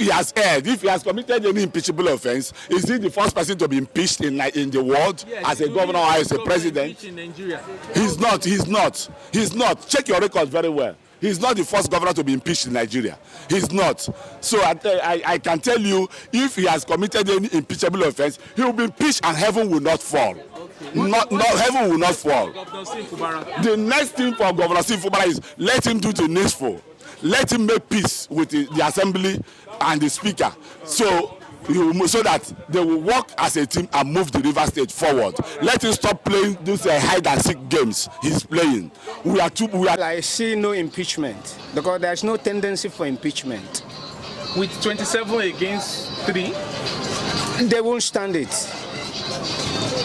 he has erred, if he has committed any impeachable offense, is he the first person to be impeached in the world as a governor or as a president? In Nigeria. He's not. Check your records very well. He's not the first governor to be impeached in Nigeria. He's not. So I can tell you, if he has committed any impeachable offense, he will be impeached and heaven will not fall. Heaven will not fall. The next thing for Governor Fubara is let him do the needful. Let him make peace with the assembly and the speaker. So that they will work as a team and move the Rivers State forward. Let him stop playing these hide and seek games he's playing. I see no impeachment because there's no tendency for impeachment. With 27 against 3, they won't stand it.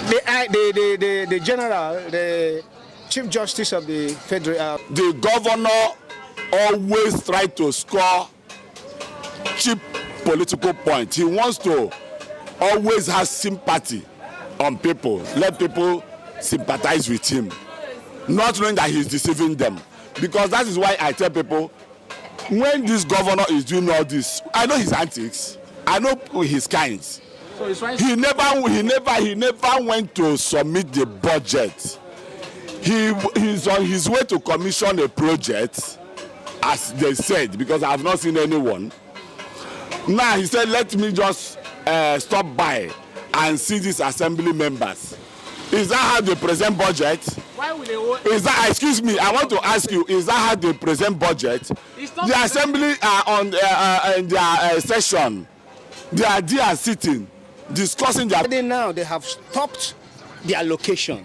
The general, the Chief Justice of the Federal, the governor always tries to score cheap political points. He wants to always have sympathy on people, let people sympathize with him, not knowing that he's deceiving them. Because that is why I tell people, when this governor is doing all this, I know his antics, I know his kinds. So he never went to submit the budget. He's on his way to commission a project, as they said, because I have not seen anyone. Now he said, let me just stop by and see these assembly members. Is that how they present budget? Why would they? Is that, excuse me, I want to ask you, is that how they present budget? The assembly are on in their session. They are there sitting, discussing their... Now they have stopped their location.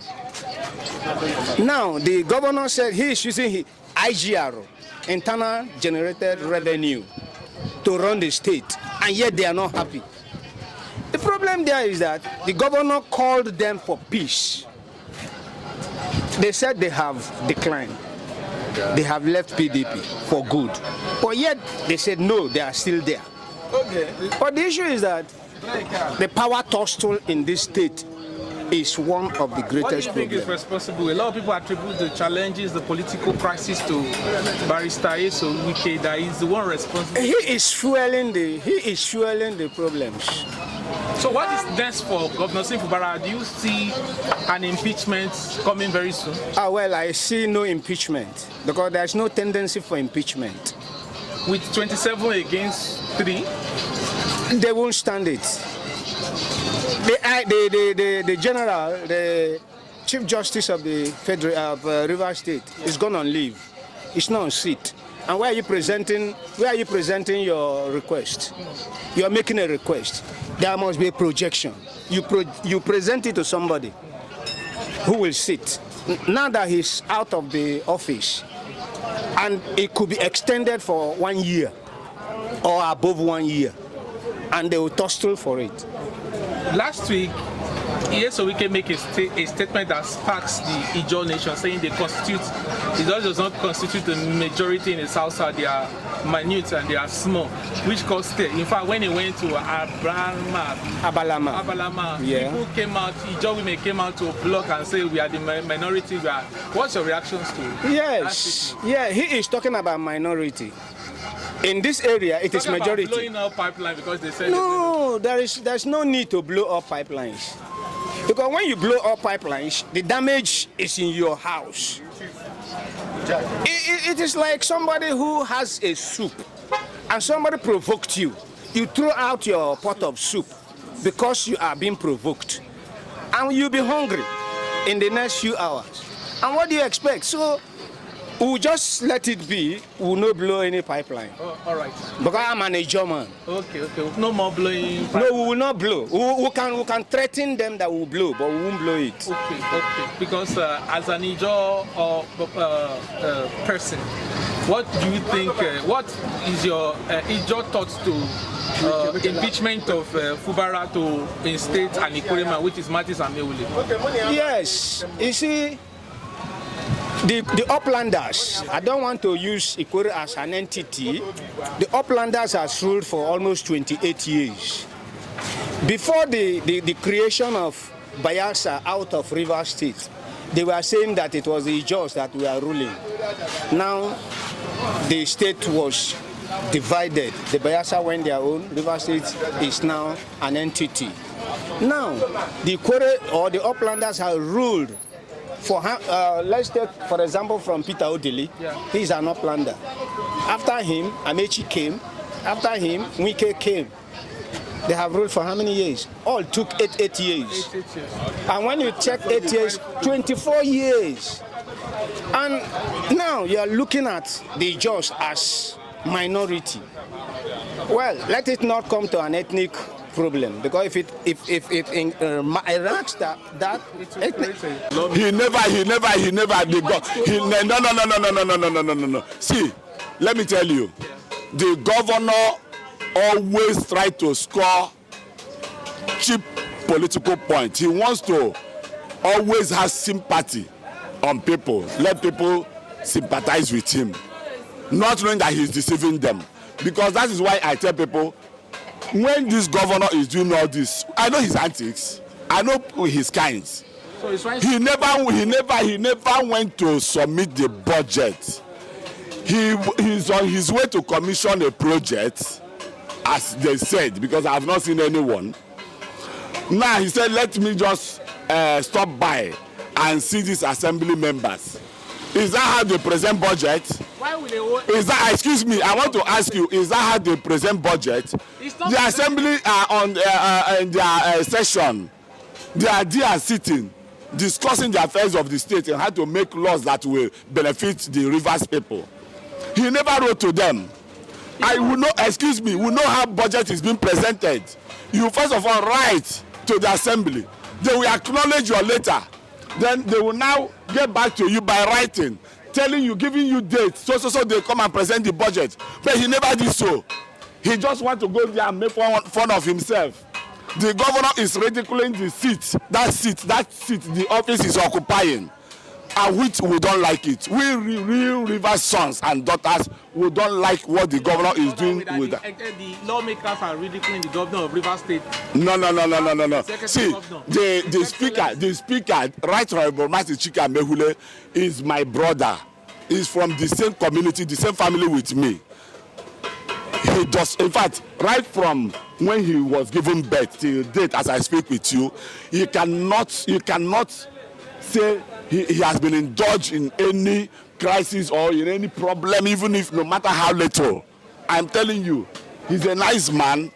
Now the governor said he is using IGR, internal generated revenue, to run the state, and yet they are not happy. The problem there is that the governor called them for peace. They said they have declined. They have left PDP for good. But yet they said no, they are still there. Okay. But the issue is that the power tussle in this state is one of the greatest problems. What do you think is responsible? A lot of people attribute the challenges, the political crisis to Barrister Eso Wike, that is the one responsible. He is fueling the problems. So what is next for Governor Fubara? Do you see an impeachment coming very soon? Well, I see no impeachment because there's no tendency for impeachment. With 27 against 3, they won't stand it. The general, the Chief Justice of the Federal Rivers State is gone on leave. It's not on seat. And where are you presenting your request? You are making a request. There must be a projection. You present it to somebody who will sit. Now that he's out of the office, and it could be extended for 1 year or above 1 year, and they will tussle for it. Last week, Eso Wike make a statement that sparks the Ijaw nation, saying it does not constitute a majority in the South South. They are minute and they are small, which caused it. In fact, when he went to Abalama, yeah, people came out, Ijaw women came out to block and say we are the minority. What's your reactions to it? Yes, yeah, he is talking about minority. In this area, it is majority. Blowing up pipeline because they said no. There's no need to blow up pipelines, because when you blow up pipelines, the damage is in your house. It is like somebody who has a soup, and somebody provoked you. You throw out your pot of soup because you are being provoked, and you'll be hungry in the next few hours. And what do you expect? So we'll just let it be. We'll not blow any pipeline. Oh, all right. Because I'm an German. Okay. No more blowing. No, we will not blow. We can threaten them that we'll blow, but we won't blow it. Okay. Because as an Ijaw person, what do you think? What is your Ijaw thoughts to impeachment of Fubara to instate an Ikorema, which is Martins and Mewule? Yes. You see, the Uplanders, I don't want to use Ikore as an entity. The Uplanders has ruled for almost 28 years. Before the creation of Bayelsa out of Rivers State, they were saying that it was the Ijaws that were ruling. Now, the state was divided. The Bayelsa went their own. Rivers State is now an entity. Now, the Kwere or the Uplanders have ruled for, let's take, for example, from Peter Odili. Yeah. He's an Uplander. After him, Amechi came. After him, Wike came. They have ruled for how many years? All took eight years. 8 years. And when you check 8 years, 24 years. And now you are looking at the Jos as minority. Well, let it not come to an ethnic problem, because if it enacts that ethnic, no. See, let me tell you, the governor always try to score cheap political points. He wants to always have sympathy on people, let people sympathize with him, not knowing that he's deceiving them. Because that is why I tell people, when this governor is doing all this, I know his antics, I know his kinds. So it's right. He never went to submit the budget. He's on his way to commission a project, as they said, because I have not seen anyone. Now he said, let me just stop by and see these assembly members. Is that how they present budget? Why would they? Is that, excuse me, I want to ask you, is that how they present budget? The assembly are on in their session. They are there sitting, discussing the affairs of the state and how to make laws that will benefit the Rivers people. He never wrote to them. I will know, excuse me, we know how budget is being presented. You first of all write to the assembly. They will acknowledge your letter. Then they will now get back to you by writing, telling you, giving you dates, so they come and present the budget. But he never did so. He just want to go there and make fun of himself. The governor is ridiculing the seat, that seat the office is occupying, and which we don't like it. We real Rivers sons and daughters, we don't like what the governor is doing with that. The lawmakers are ridiculing the governor of Rivers State. No. See, the speaker, Right Honorable Master Chika Mehule, is my brother. He's from the same community, the same family with me. He does, in fact, right from when he was given birth till date, as I speak with you, you cannot say he has been indulged in any crisis or in any problem, even if no matter how little. I'm telling you, he's a nice man.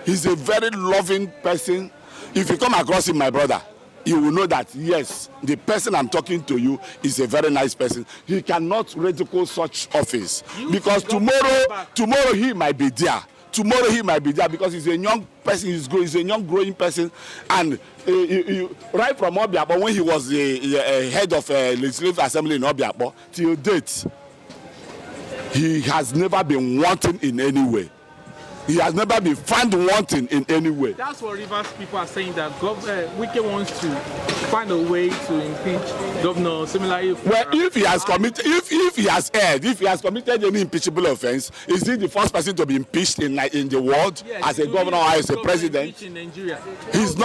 He's a very loving person. If you come across him, my brother, you will know that, yes, the person I'm talking to you is a very nice person. He cannot ridicule such office, because tomorrow he might be there. Tomorrow he might be there because he's a young person, he's a young growing person. And right from Obiakpo, when he was the head of Legislative Assembly in Obiakpo, till date, he has never been wanting in any way. He has never been found wanting in any way. That's what Rivers people are saying, that Wike wants to find a way to impeach Governor. Similarly, well, if he has committed, if he has committed any impeachable offense, is he the first person to be impeached in the world, as a governor or as a president? In Nigeria. He's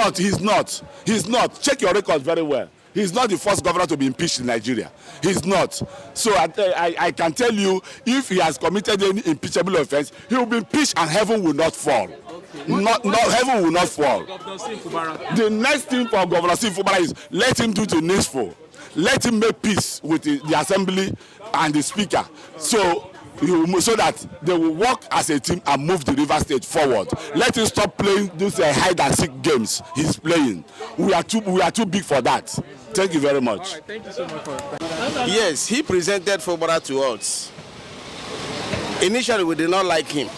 not. Check your records very well. He's not the first governor to be impeached in Nigeria. He's not. So I can tell you, if he has committed any impeachable offense, he will be impeached and heaven will not fall. Okay. Heaven will not fall. The next thing for Governor Fubara is let him do the needful. Let him make peace with the assembly and the speaker. So that they will work as a team and move the Rivers State forward. Let him stop playing those hide and seek games he's playing. We are too big for that. Thank you very much. All right, thank you so much for it. Yes, he presented Fubara to us. Initially, we did not like him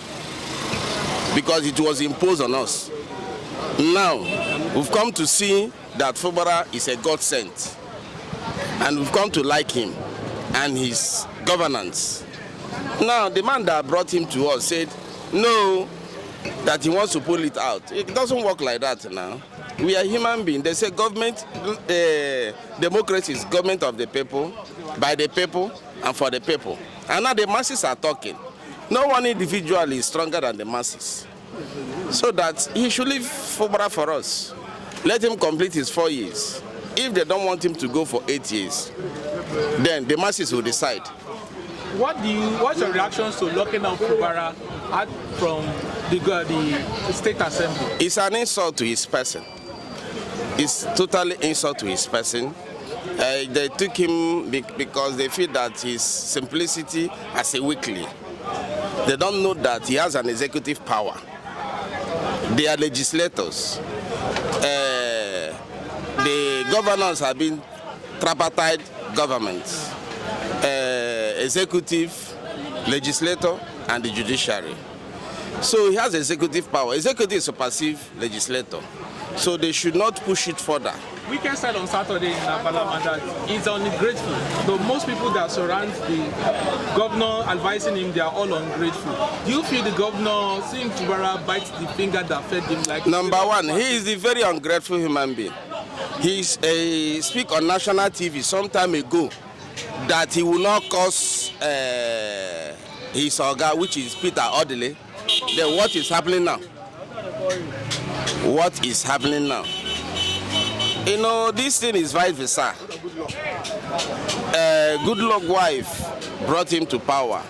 because it was imposed on us. Now, we've come to see that Fubara is a God sent, and we've come to like him and his governance. Now, the man that brought him to us said, no, that he wants to pull it out. It doesn't work like that now. We are human beings. They say government, democracy is government of the people, by the people, and for the people. And now the masses are talking. No one individual is stronger than the masses. So that he should leave Fubara for us. Let him complete his 4 years. If they don't want him to go for 8 years, then the masses will decide. What's your reactions to locking up Fubara from the State Assembly? It's an insult to his person. It's totally insult to his person. They took him because they feel that his simplicity as a weakling. They don't know that he has an executive power. They are legislators. The governors have been tripartite governments. Executive, legislator, and the judiciary. So he has executive power. Executive is a passive legislator. So they should not push it further. Wike said on Saturday in Parliament that he's ungrateful. Though most people that surround the governor advising him, they are all ungrateful. Do you feel the governor, seeing Fubara bite the finger that fed him like... Number one, he is a very ungrateful human being. He speak on national TV some time ago that he will not cause his oga, which is Peter Odile. Then what is happening now? What is happening now? You know, this thing is vice versa. Good luck wife brought him to power.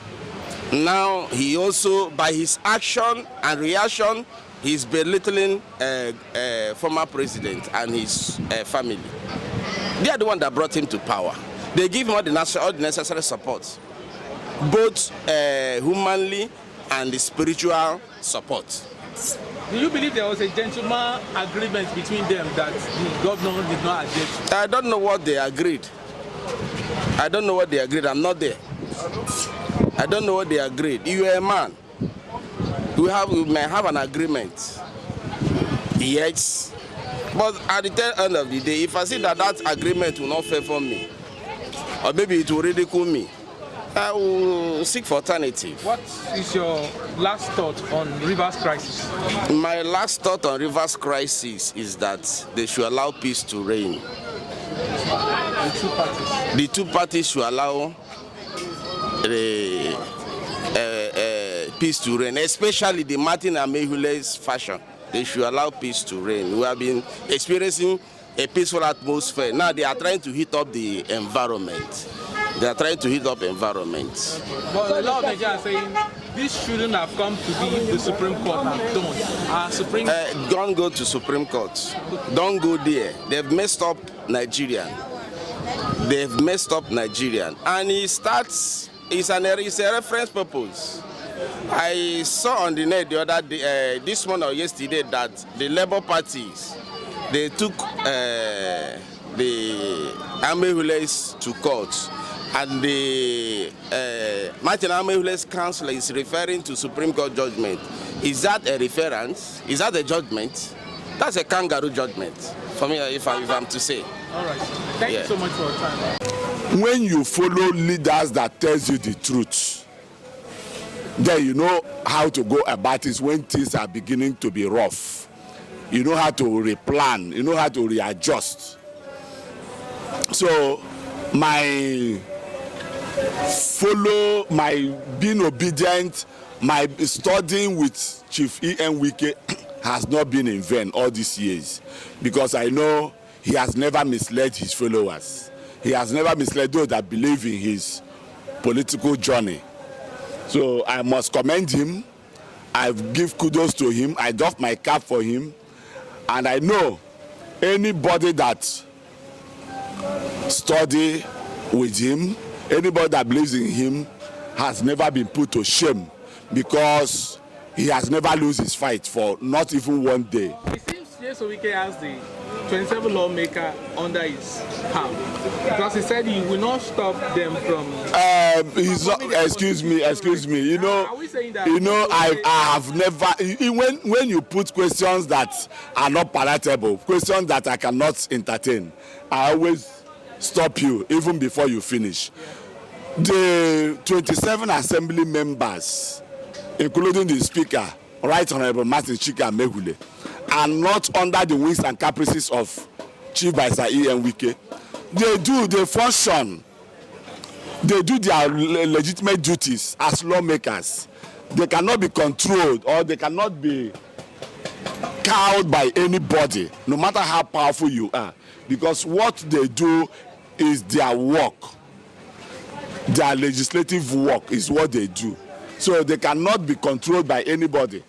Now he also, by his action and reaction, he's belittling former president and his family. They are the one that brought him to power. They give him all the necessary support, both humanly and the spiritual support. Do you believe there was a gentleman agreement between them that the governor did not adhere to? I don't know what they agreed. I don't know what they agreed. I'm not there. I don't know what they agreed. You are a man. We may have an agreement. Yes. But at the tail end of the day, if I see that that agreement will not favor me, or maybe it will ridicule me, I will seek for alternative. What is your last thought on Rivers crisis? My last thought on Rivers crisis is that they should allow peace to reign. The two parties. The two parties should allow peace to reign, especially the Martin Amehule's fashion. They should allow peace to reign. We have been experiencing a peaceful atmosphere. Now they are trying to heat up the environment. They are trying to heat up environment. But a lot of Nigerians are saying this shouldn't have come to be the Supreme Court and don't. Don't go to Supreme Court. Don't go there. They've messed up Nigerian. They've messed up Nigerian. And it's a reference purpose. I saw on the net the other day, this one or yesterday, that the Labour parties, they took the Amehules to court. And the Martin Amehule's counsel is referring to Supreme Court judgment. Is that a reference? Is that a judgment? That's a kangaroo judgment, for me, if I'm to say. All right. Thank you so much for your time. When you follow leaders that tells you the truth, then you know how to go about it when things are beginning to be rough. You know how to replan. You know how to readjust. So my being obedient, my studying with Chief E.N. Wike has not been in vain all these years, because I know he has never misled his followers. He has never misled those that believe in his political journey. So I must commend him. I give kudos to him. I doff my cap for him. And I know anybody that study with him, anybody that believes in him, has never been put to shame, because he has never lost his fight for not even one day. It seems Wike has the 27 lawmaker under his palm, because he said he will not stop them from. He's not, excuse me. You know, are we saying that? You know, I have never. When you put questions that are not palatable, questions that I cannot entertain, I always stop you even before you finish. The 27 assembly members, including the speaker, Right Honorable Martin Chika Mehule, are not under the wings and caprices of Chief Baisa E.N. Wike. They function. They do their legitimate duties as lawmakers. They cannot be controlled, or they cannot be cowed by anybody, no matter how powerful you are, because what they do is their work. Their legislative work is what they do. So they cannot be controlled by anybody.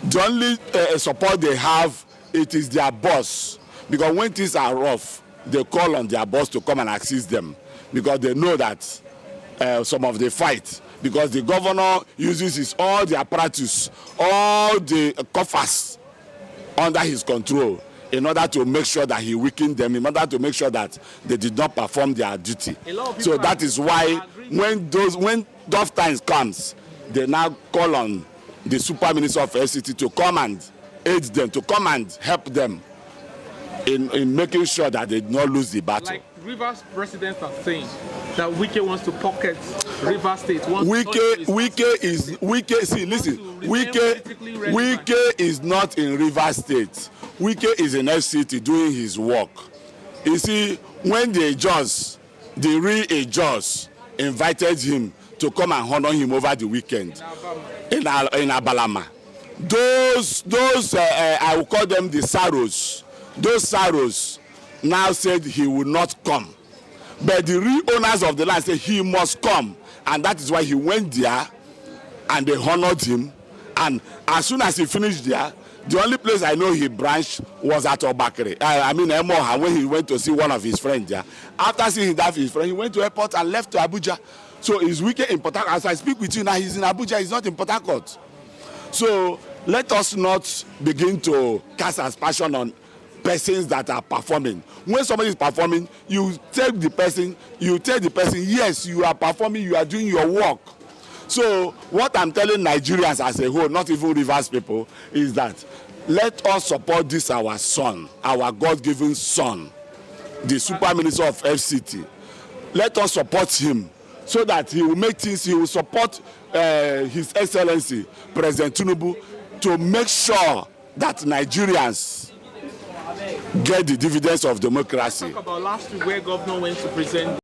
The only support they have, it is their boss. Because when things are rough, they call on their boss to come and assist them. Because they know that some of the fight, because the governor uses all the apparatus, all the coffers under his control in order to make sure that he weakened them, in order to make sure that they did not perform their duty. So that is why when tough times comes, they now call on the Super Minister of FCT to come and aid them, to come and help them in making sure that they do not lose the battle. Like Rivers presidents are saying that Wike wants to pocket Rivers State. Wike is not in Rivers State. Wike is in FCT doing his work. You see, when the real judge invited him to come and honor him over the weekend in Abalama, those I will call them the sorrows. Those sorrows now said he will not come. But the real owners of the land said he must come. And that is why he went there and they honored him. And as soon as he finished there, the only place I know he branched was at Obakere. Emoha, when he went to see one of his friends there. After seeing that his friend, he went to airport and left to Abuja. So his weekend in Port Harcourt. As I speak with you now, he's in Abuja, he's not in Port Harcourt. So let us not begin to cast aspersion on persons that are performing. When somebody is performing, you tell the person, yes, you are performing, you are doing your work. So what I'm telling Nigerians as a whole, not even Rivers people, is that let us support this our son, our God-given son, the Super Minister of FCT. Let us support him so that he will make things, he will support His Excellency, President Tinubu, to make sure that Nigerians get the dividends of democracy. Talk about last week where governor went to present